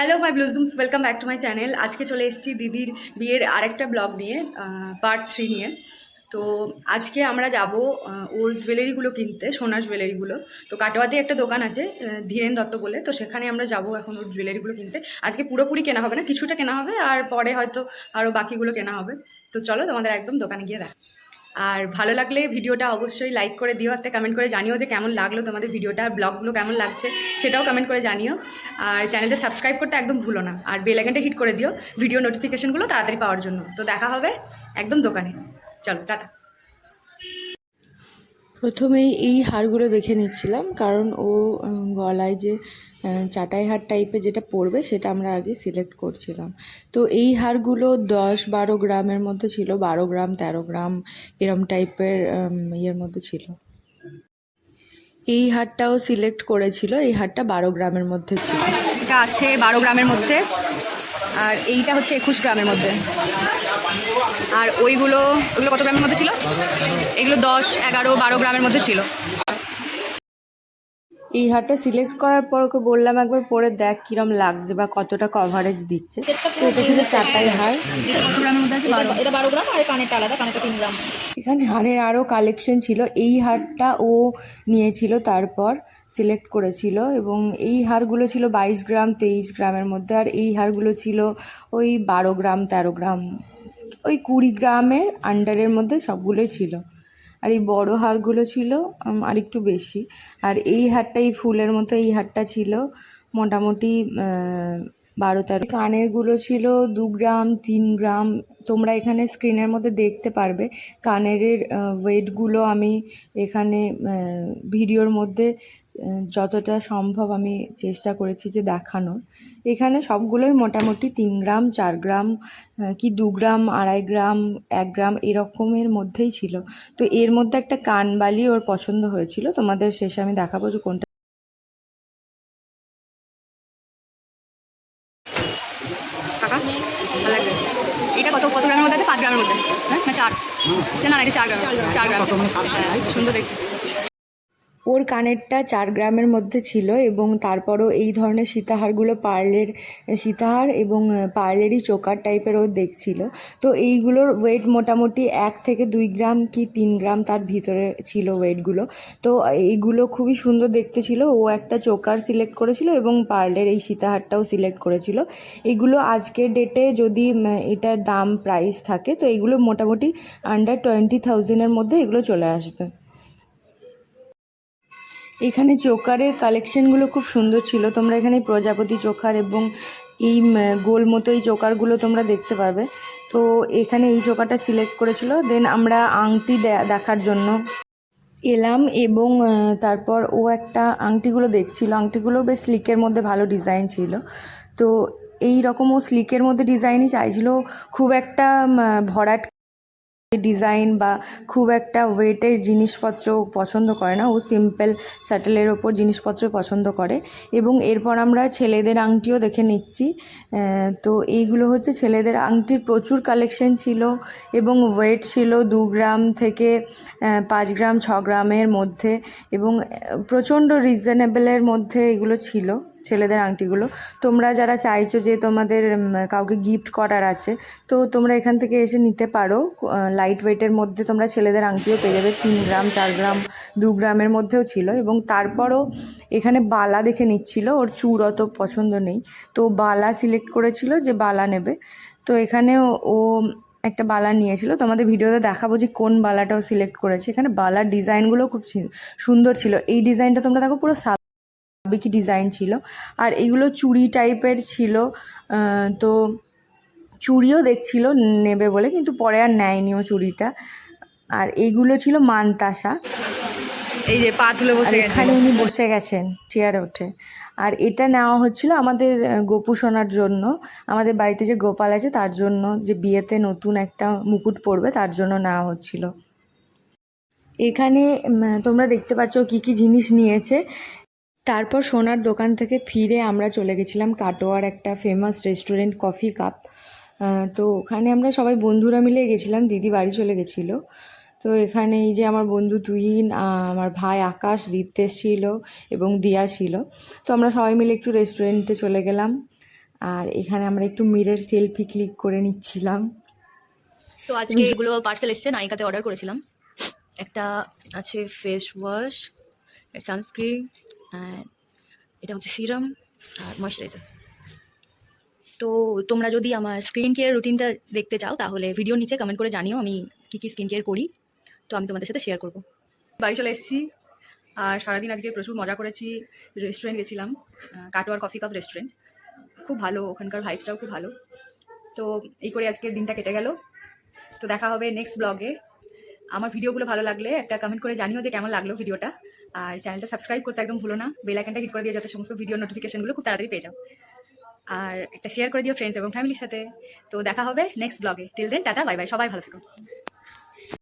Hello my ব্লুজুমস, welcome back to my channel. আজকে চলে এসেছি দিদির বিয়ের আরেকটা ব্লগ নিয়ে, পার্ট 3 নিয়ে। তো আজকে আমরা যাব ওর জুয়েলারিগুলো কিনতে, সোনার জুয়েলারিগুলো। তো কাটোয়াতে একটা দোকান আছে ধীরেন দত্ত বলে, তো সেখানে আমরা যাব এখন ওর জুয়েলারিগুলো কিনতে। আজকে পুরোপুরি কেনা হবে না, কিছুটা কেনা হবে, আর পরে হয়তো আরও বাকিগুলো কেনা হবে। তো চলো তোমাদের একদম দোকানে গিয়ে দেখা। আর ভালো লাগলে ভিডিওটা অবশ্যই লাইক করে দিও, একটা কমেন্ট করে জানিও যে কেমন লাগলো তোমাদের ভিডিওটা, আর ব্লগগুলো কেমন লাগছে সেটাও কমেন্ট করে জানিও। আর চ্যানেলটা সাবস্ক্রাইব করতে একদম ভুলো না, আর বেল আইকনটা হিট করে দিও ভিডিও নোটিফিকেশনগুলো তাড়াতাড়ি পাওয়ার জন্য। তো দেখা হবে একদম দোকানে, চলো টাটা। প্রথমেই এই হারগুলো দেখে নিচ্ছিলাম, কারণ ও গলায় যে চাটাই হার টাইপের যেটা পরবে সেটা আমরা আগে সিলেক্ট করছিলাম। তো এই হারগুলো 10-12 গ্রামের মধ্যে ছিল, 12 গ্রাম 13 গ্রাম এরম টাইপের ইয়ের মধ্যে ছিল। এই হারটাও সিলেক্ট করেছিল, এই হারটা 12 গ্রামের মধ্যে ছিল। এটা আছে 12 গ্রামের মধ্যে, আর এইটা হচ্ছে 21 গ্রামের মধ্যে। আর ওইগুলো কত গ্রামের মধ্যে ছিল? এগুলো 10, 11, 12 গ্রামের মধ্যে ছিল। এই হারটা সিলেক্ট করার পর ওকে বললাম একবার পরে দেখ কিরম লাগছে বা কতটা কভারেজ দিচ্ছে। তো এটা ছিল চারটাই হার। এটা 12 গ্রাম, আর কানেরটা আলাদা, কানেরটা 3 গ্রাম। এখানে হারের আরও কালেকশন ছিল। এই হারটা ও নিয়েছিল, তারপর সিলেক্ট করেছিল, এবং এই হারগুলো ছিল 22 গ্রাম 23 গ্রামের মধ্যে, আর এই হারগুলো ছিল ওই 12 গ্রাম 13 গ্রাম, ওই 20 গ্রামের আন্ডারের মধ্যে সবগুলোই ছিল। আর এই বড় হারগুলো ছিল আর একটু বেশি। আর এই হারটা, এই ফুলের মতো এই হারটা ছিল মোটামুটি 12-13। কানেরগুলো ছিল 2 গ্রাম 3 গ্রাম। তোমরা এখানে স্ক্রিনের মধ্যে দেখতে পারবে কানের ওয়েটগুলো। আমি এখানে ভিডিওর মধ্যে যতটা সম্ভব আমি চেষ্টা করেছি যে দেখানোর। এখানে সবগুলোই মোটামুটি 3 গ্রাম 4 গ্রাম কি 2 গ্রাম 2.5 গ্রাম 1 গ্রাম এরকমের মধ্যেই ছিল। তো এর মধ্যে একটা কানবালি ওর পছন্দ হয়েছিল, তোমাদের শেষে আমি দেখাবো যে কোনটা। টাকা ভালো লাগবে। এটা কত কত গ্রামের মধ্যে আছে? 5 গ্রামের মধ্যে, হ্যাঁ না 4? না, এটা 4 গ্রাম, 4 গ্রাম। হ্যাঁ, সুন্দর দেখতে। ওর কানেরটা 4 গ্রামের মধ্যে ছিল, এবং তারপরও এই ধরনের সীতাহারগুলো পার্লের সীতাহার এবং পার্লেরই চোকার টাইপের ও দেখছিল। তো এইগুলোর ওয়েট মোটামুটি 1 থেকে 2 গ্রাম কি 3 গ্রাম তার ভিতরে ছিল ওয়েটগুলো। তো এইগুলো খুবই সুন্দর দেখতে ছিল। ও একটা চোকার সিলেক্ট করেছিল এবং পার্লের এই সীতাহারটাও সিলেক্ট করেছিল। এগুলো আজকের ডেটে যদি এটার দাম প্রাইস থাকে, তো এগুলো মোটামুটি আন্ডার 20,000-এর মধ্যে এগুলো চলে আসবে। এখানে চোকারের কালেকশনগুলো খুব সুন্দর ছিল। তোমরা এখানে প্রজাপতি চোকার এবং এই গোল মতো এই চোকারগুলো তোমরা দেখতে পাবে। তো এখানে এই চোকারটা সিলেক্ট করেছিল। দেন আমরা আংটি দেখার জন্য এলাম, এবং তারপর ও একটা আংটিগুলো দেখছিল। আংটিগুলো বেশ স্লিকের মধ্যে ভালো ডিজাইন ছিল। তো এই রকম ও স্লিকের মধ্যে ডিজাইনই চাইছিল, খুব একটা ভরাট ডিজাইন বা খুব একটা ওয়েটের জিনিসপত্র পছন্দ করে না। ও সিম্পল স্যাটেলের ওপর জিনিসপত্র পছন্দ করে। এবং এরপর আমরা ছেলেদের আংটিও দেখে নিচ্ছি। তো এইগুলো হচ্ছে ছেলেদের আংটির প্রচুর কালেকশন ছিল, এবং ওয়েট ছিল 2 গ্রাম থেকে 5 গ্রাম 6 গ্রামের মধ্যে, এবং প্রচণ্ড রিজনেবলের মধ্যে এগুলো ছিল ছেলেদের আংটিগুলো। তোমরা যারা চাইছো যে তোমাদের কাউকে গিফট করার আছে, তো তোমরা এখান থেকে এসে নিতে পারো। লাইট ওয়েটের মধ্যে তোমরা ছেলেদের আংটিও পেয়ে যাবে, 3 গ্রাম 4 গ্রাম 2 গ্রামের মধ্যেও ছিল। এবং তারপরও এখানে বালা দেখে নিচ্ছিল, ওর চূড় অত পছন্দ নেই, তো বালা সিলেক্ট করেছিল যে বালা নেবে। তো এখানে ও একটা বালা নিয়েছিল, তোমাদের ভিডিওতে দেখাবো যে কোন বালাটাও সিলেক্ট করেছে। এখানে বালার ডিজাইনগুলো খুব সুন্দর ছিল। এই ডিজাইনটা তোমরা দেখো পুরো সাবিকি ডিজাইন ছিল, আর এগুলো চুড়ি টাইপের ছিল। তো চুড়িও দেখছিল নেবে বলে, কিন্তু পরে আর নেয়নি ও চুড়িটা। আর এইগুলো ছিল মানতাসা। এই যে পা তুলে বসে গেছে। এখানে উনি বসে গেছেন চেয়ারে উঠে। আর এটা নেওয়া হচ্ছিল আমাদের গোপু সোনার জন্য, আমাদের বাড়িতে যে গোপাল আছে তার জন্য, যে বিয়েতে নতুন একটা মুকুট পরবে তার জন্য নেওয়া হচ্ছিল। এখানে তোমরা দেখতে পাচ্ছ কি কি জিনিস নিয়েছে। তারপর সোনার দোকান থেকে ফিরে আমরা চলে গেছিলাম কাটোয়ার একটা ফেমাস রেস্টুরেন্ট কফি কাপ। তো ওখানে আমরা সবাই বন্ধুরা মিলে গেছিলাম, দিদি বাড়ি চলে গেছিলো। তো এখানে এই যে আমার বন্ধু তুহিন, আমার ভাই আকাশ, রিতেশ ছিল এবং দিয়া ছিল। তো আমরা সবাই মিলে একটু রেস্টুরেন্টে চলে গেলাম। আর এখানে আমরা একটু মিরর সেলফি ক্লিক করে নিচ্ছিলাম। তো আজকে এগুলো পার্সেল এসছে, নাইকাতে অর্ডার করেছিলাম। একটা আছে ফেস ওয়াশ, সানস্ক্রিন, অ্যান্ড এটা হচ্ছে সিরাম আর ময়শ্চারাইজার। তো তোমরা যদি আমার স্কিন কেয়ার রুটিনটা দেখতে চাও তাহলে ভিডিওর নিচে কমেন্ট করে জানিও আমি কী কী স্কিন কেয়ার করি, তো আমি তোমাদের সাথে শেয়ার করবো। বাড়ি চলে এসেছি আর সারাদিন আজকে প্রচুর মজা করেছি। রেস্টুরেন্ট গেছিলাম, কাটোয়ার কফি কাপ রেস্টুরেন্ট, খুব ভালো, ওখানকার ভাইবসটাও খুব ভালো। তো এই করে আজকের দিনটা কেটে গেল। তো দেখা হবে নেক্সট ব্লগে। আমার ভিডিওগুলো ভালো লাগলে একটা কমেন্ট করে জানিও যে কেমন লাগলো ভিডিওটা, আর চ্যানেলটা সাবস্ক্রাইব করতে একদম ভুলো না, বেল আইকনটা হিট করে দিয়ে যাতে সমস্ত ভিডিও নোটিফিকেশনগুলো খুব তাড়াতাড়ি পেয়ে যাও, আর একটা শেয়ার করে দিও ফ্রেন্ডস এবং ফ্যামিলির সাথে। তো দেখা হবে নেক্সট ব্লগে। Till then tata, bye bye, সবাই ভালো থেকো।